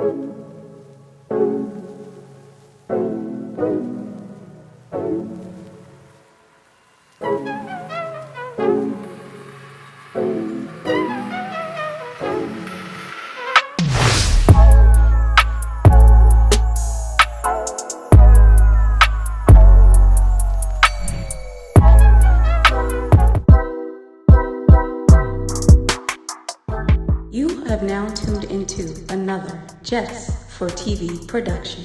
You have now tuned into another Jess4TV production.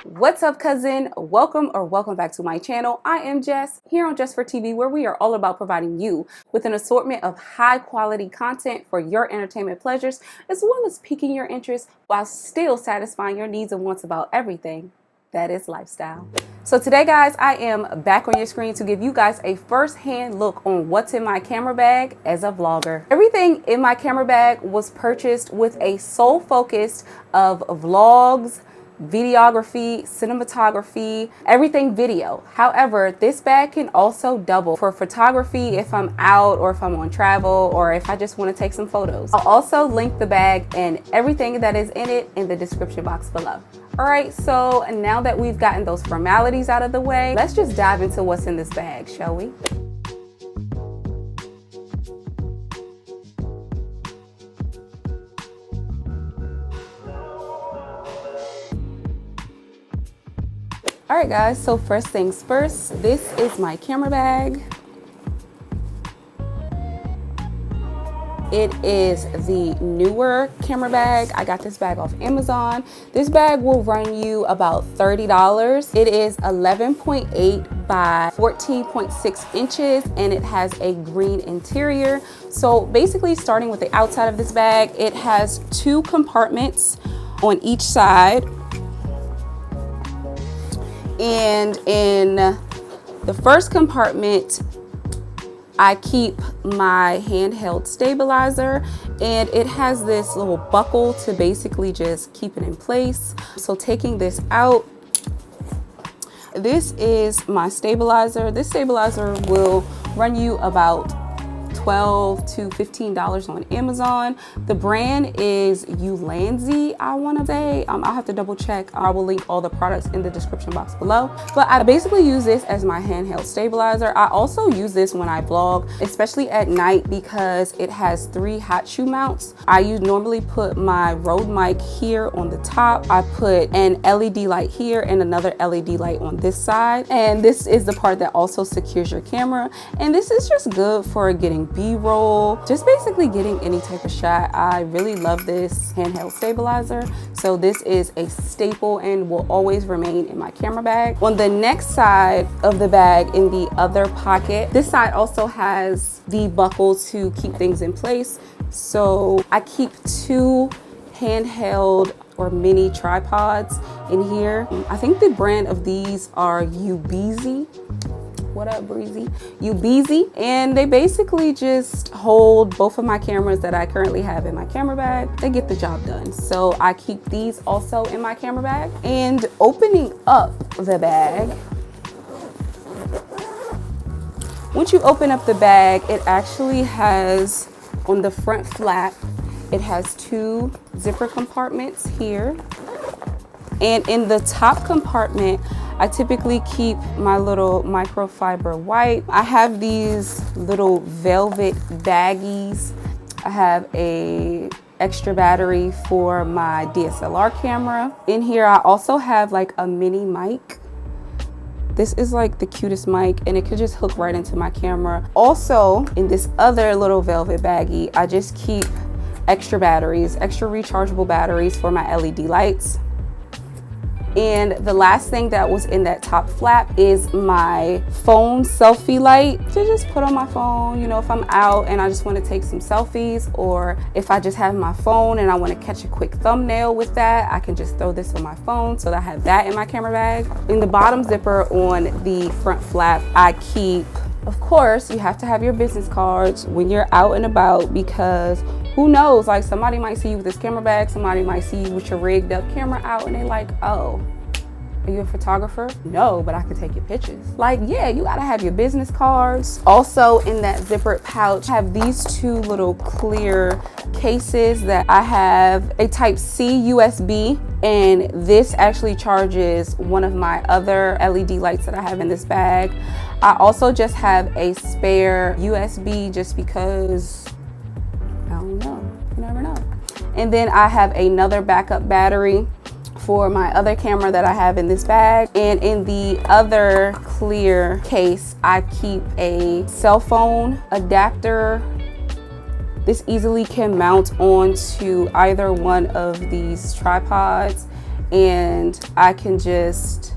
What's up, cousin? Welcome back to my channel. I am Jess here on Jess4TV, where we are all about providing you with an assortment of high quality content for your entertainment pleasures, as well as piquing your interest while still satisfying your needs and wants about everything that is lifestyle. So today, guys, I am back on your screen to give you guys a first-hand look on what's in my camera bag as a vlogger. Everything in my camera bag was purchased with a sole focus of vlogs, videography, cinematography, everything video. However, this bag can also double for photography if I'm out or if I'm on travel or if I just want to take some photos. I'll also link the bag and everything that is in it in the description box below. All right, so now that we've gotten those formalities out of the way, let's just dive into what's in this bag, shall we? All right, guys, so first things first, this is my camera bag. It is the newer camera bag. I got this bag off Amazon. This bag will run you about $30. It is 11.8 by 14.6 inches and it has a green interior. So basically, starting with the outside of this bag, it has two compartments on each side. And in the first compartment, I keep my handheld stabilizer, and it has this little buckle to basically just keep it in place. So taking this out, this is my stabilizer. This stabilizer will run you about $12 to $15 on Amazon. The brand is Ulanzi, I want to say. I'll have to double check. I will link all the products in the description box below. But I basically use this as my handheld stabilizer. I also use this when I vlog, especially at night, because it has 3 hot shoe mounts. I normally put my Rode mic here on the top. I put an LED light here and another LED light on this side. And this is the part that also secures your camera. And this is just good for getting B-roll, just basically getting any type of shot. I really love this handheld stabilizer. So this is a staple and will always remain in my camera bag. On the next side of the bag, in the other pocket, this side also has the buckle to keep things in place. So I keep 2 handheld or mini tripods in here. I think the brand of these are Ubeezy. What up, Breezy? Ubeezy. And they basically just hold both of my cameras that I currently have in my camera bag. They get the job done. So I keep these also in my camera bag. And opening up the bag, once you open up the bag, it actually has, on the front flap, it has 2 zipper compartments here. And in the top compartment, I typically keep my little microfiber wipe. I have these little velvet baggies. I have a extra battery for my DSLR camera. In here, I also have like a mini mic. This is like the cutest mic, and it could just hook right into my camera. Also, in this other little velvet baggie, I just keep extra batteries, extra rechargeable batteries for my LED lights. And the last thing that was in that top flap is my phone selfie light to just put on my phone, you know, if I'm out and I just want to take some selfies, or if I just have my phone and I want to catch a quick thumbnail with that, I can just throw this on my phone. So that I have that in my camera bag. In the bottom zipper on the front flap, I keep, of course, you have to have your business cards when you're out and about, because who knows, like somebody might see you with this camera bag, somebody might see you with your rigged up camera out, and they're like, oh, Are you a photographer? No, but I could take your pictures. Like, yeah, you gotta have your business cards. Also in that zippered pouch, I have these two little clear cases that I have a Type-C USB, and this actually charges one of my other LED lights that I have in this bag. I also just have a spare USB just because, I don't know, you never know. And then I have another backup battery for my other camera that I have in this bag. And in the other clear case, I keep a cell phone adapter. This easily can mount onto either one of these tripods, and I can just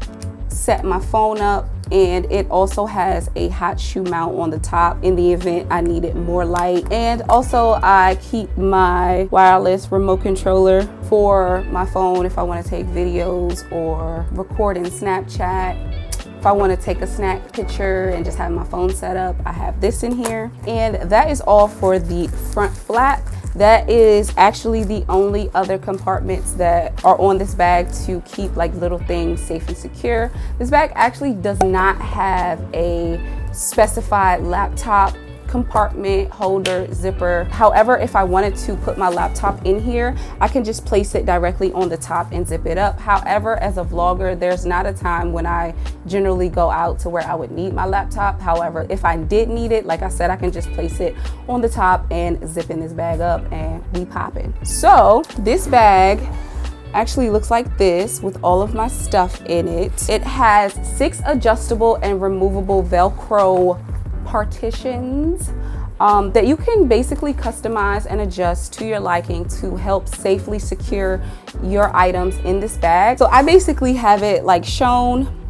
set my phone up. And it also has a hot shoe mount on the top in the event I needed more light. And also I keep my wireless remote controller for my phone if I want to take videos or record in Snapchat. If I want to take a snack picture and just have my phone set up, I have this in here. And that is all for the front flap. That is actually the only other compartments that are on this bag to keep like little things safe and secure. This bag actually does not have a specified laptop compartment, holder, zipper. However, if I wanted to put my laptop in here, I can just place it directly on the top and zip it up. However, as a vlogger, there's not a time when I generally go out to where I would need my laptop. However, if I did need it, like I said, I can just place it on the top and zipping this bag up and we popping. So this bag actually looks like this with all of my stuff in it. It has 6 adjustable and removable Velcro partitions that you can basically customize and adjust to your liking to help safely secure your items in this bag. So I basically have it like shown.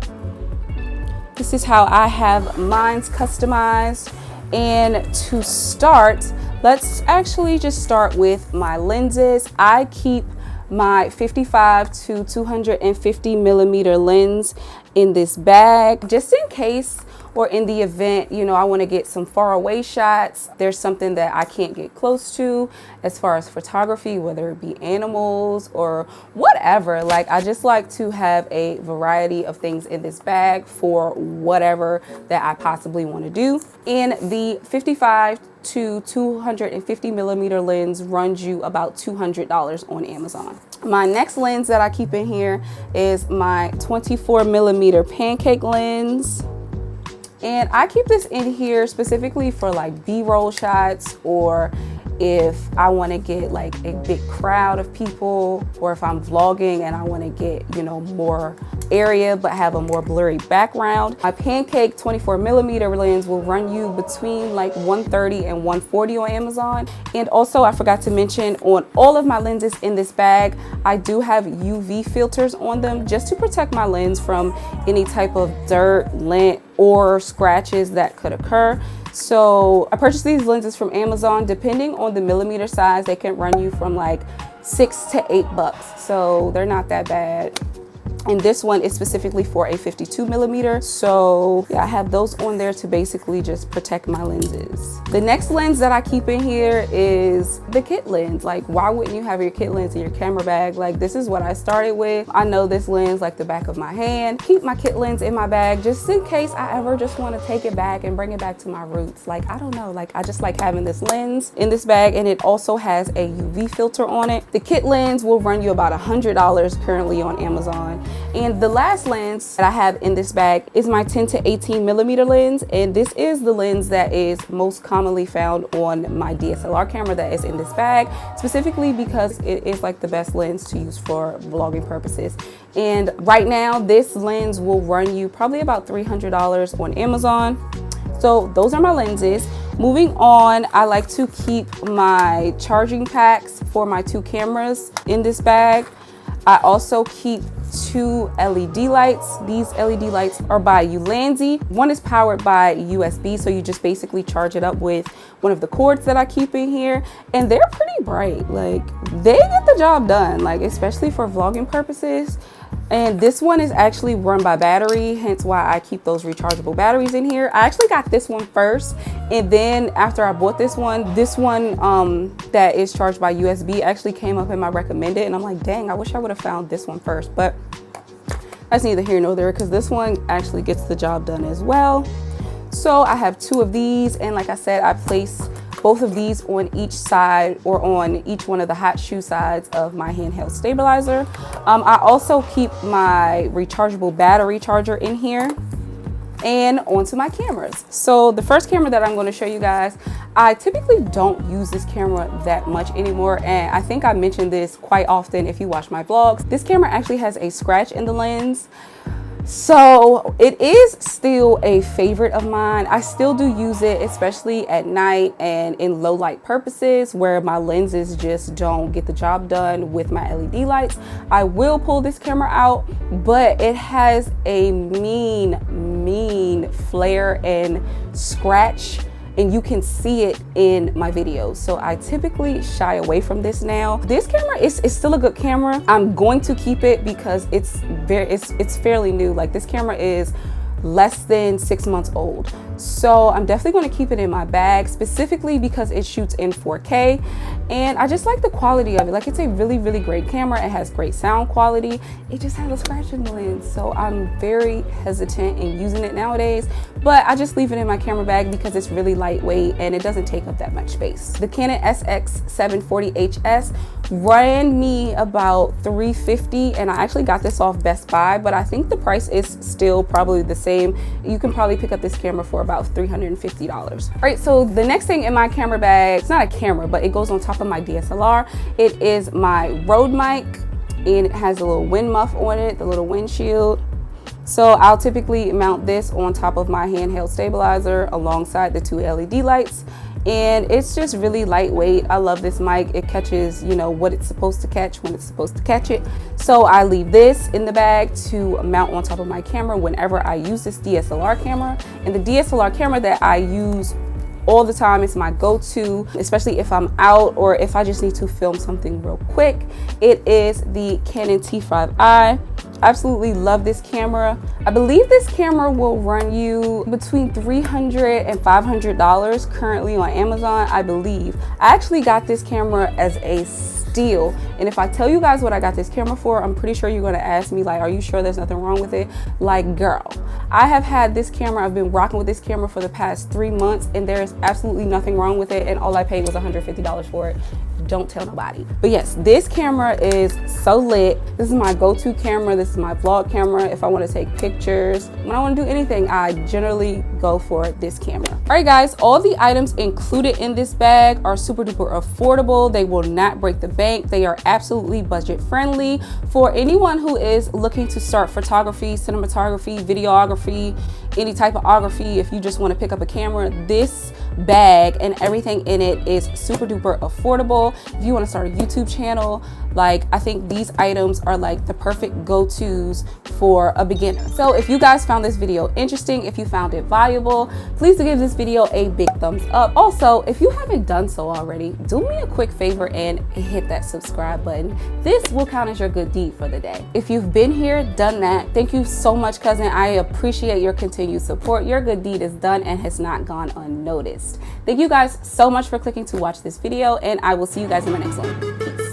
This is how I have mine's customized. And to start, let's actually just start with my lenses. I keep my 55 to 250 millimeter lens in this bag just in case, or in the event, you know, I want to get some far away shots. There's something that I can't get close to as far as photography, whether it be animals or whatever. Like, I just like to have a variety of things in this bag for whatever that I possibly want to do. And the 55 to 250 millimeter lens runs you about $200 on Amazon. My next lens that I keep in here is my 24 millimeter pancake lens. And I keep this in here specifically for like B-roll shots, or if I want to get like a big crowd of people, or if I'm vlogging and I want to get, you know, more area but have a more blurry background. My pancake 24 millimeter lens will run you between like $130 and $140 on Amazon. And also, I forgot to mention, on all of my lenses in this bag, I do have UV filters on them just to protect my lens from any type of dirt, lint, or scratches that could occur. So I purchased these lenses from Amazon. Depending on the millimeter size, they can run you from like $6 to $8. So they're not that bad. And this one is specifically for a 52 millimeter. So yeah, I have those on there to basically just protect my lenses. The next lens that I keep in here is the kit lens. Like, why wouldn't you have your kit lens in your camera bag? Like, this is what I started with. I know this lens like the back of my hand. Keep my kit lens in my bag just in case I ever just want to take it back and bring it back to my roots. Like, I don't know, like I just like having this lens in this bag, and it also has a UV filter on it. The kit lens will run you about $100 currently on Amazon. And the last lens that I have in this bag is my 10 to 18 millimeter lens. And this is the lens that is most commonly found on my DSLR camera that is in this bag, specifically because it is like the best lens to use for vlogging purposes. And right now, this lens will run you probably about $300 on Amazon. So those are my lenses. Moving on, I like to keep my charging packs for my 2 cameras in this bag. I also keep 2 LED lights. These LED lights are by Ulanzi. One is powered by USB, so you just basically charge it up with one of the cords that I keep in here, and they're pretty bright. Like, they get the job done, like especially for vlogging purposes. And this one is actually run by battery, hence why I keep those rechargeable batteries in here. I actually got this one first, and then after I bought this one that is charged by USB actually came up in my recommended, and I'm like, dang, I wish I would have found this one first. But That's neither here nor there because this one actually gets the job done as well. So I have 2 of these, and like I said, I place both of these on each side or on each one of the hot shoe sides of my handheld stabilizer. I also keep my rechargeable battery charger in here and onto my cameras. So the first camera that I'm going to show you guys, I typically don't use this camera that much anymore, and I think I mentioned this quite often if you watch my vlogs. This camera actually has a scratch in the lens. So it is still a favorite of mine. I still do use it, especially at night and in low light purposes where my lenses just don't get the job done with my LED lights. I will pull this camera out, but it has a mean flare and scratch, and you can see it in my videos. So I typically shy away from this now. This camera is still a good camera. I'm going to keep it because it's fairly new. Like, this camera is less than 6 months old. So I'm definitely going to keep it in my bag, specifically because it shoots in 4K, and I just like the quality of it. Like, it's a really great camera. It has great sound quality. It just has a scratch in the lens, so I'm very hesitant in using it nowadays, but I just leave it in my camera bag because it's really lightweight and it doesn't take up that much space. The Canon SX740HS ran me about $350, and I actually got this off Best Buy, but I think the price is still probably the same. You can probably pick up this camera for about $350. All right, so the next thing in my camera bag, it's not a camera, but it goes on top of my DSLR. It is my Rode mic, and it has a little wind muff on it, the little windshield. So I'll typically mount this on top of my handheld stabilizer alongside the 2 LED lights. And it's just really lightweight. I love this mic. It catches, you know, what it's supposed to catch when it's supposed to catch it. So I leave this in the bag to mount on top of my camera whenever I use this DSLR camera. And the DSLR camera that I use all the time is my go-to, especially if I'm out or if I just need to film something real quick. It is the Canon T5i. Absolutely love this camera. I believe this camera will run you between $300 and $500 currently on Amazon, I believe. I actually got this camera as a steal, and if I tell you guys what I got this camera for, I'm pretty sure you're gonna ask me, like, are you sure there's nothing wrong with it? Like, girl, I have had this camera, I've been rocking with this camera for the past 3 months, and there is absolutely nothing wrong with it, and all I paid was $150 for it. Don't tell nobody. But yes, this camera is so lit. This is my go-to camera. This is my vlog camera. If I want to take pictures, when I want to do anything, I generally go for this camera. All right, guys, all the items included in this bag are super duper affordable. They will not break the bank. They are absolutely budget friendly for anyone who is looking to start photography, cinematography, videography, any type of ography. If you just want to pick up a camera, this bag and everything in it is super duper affordable. If you want to start a YouTube channel, like, I think these items are like the perfect go-tos for a beginner. So if you guys found this video interesting, if you found it valuable, please give this video a big thumbs up. Also, if you haven't done so already, do me a quick favor and hit that subscribe button. This will count as your good deed for the day. If you've been here, done that, thank you so much, cousin. I appreciate your continued support. Your good deed is done and has not gone unnoticed. Thank you guys so much for clicking to watch this video, and I will see you guys in my next one. Peace.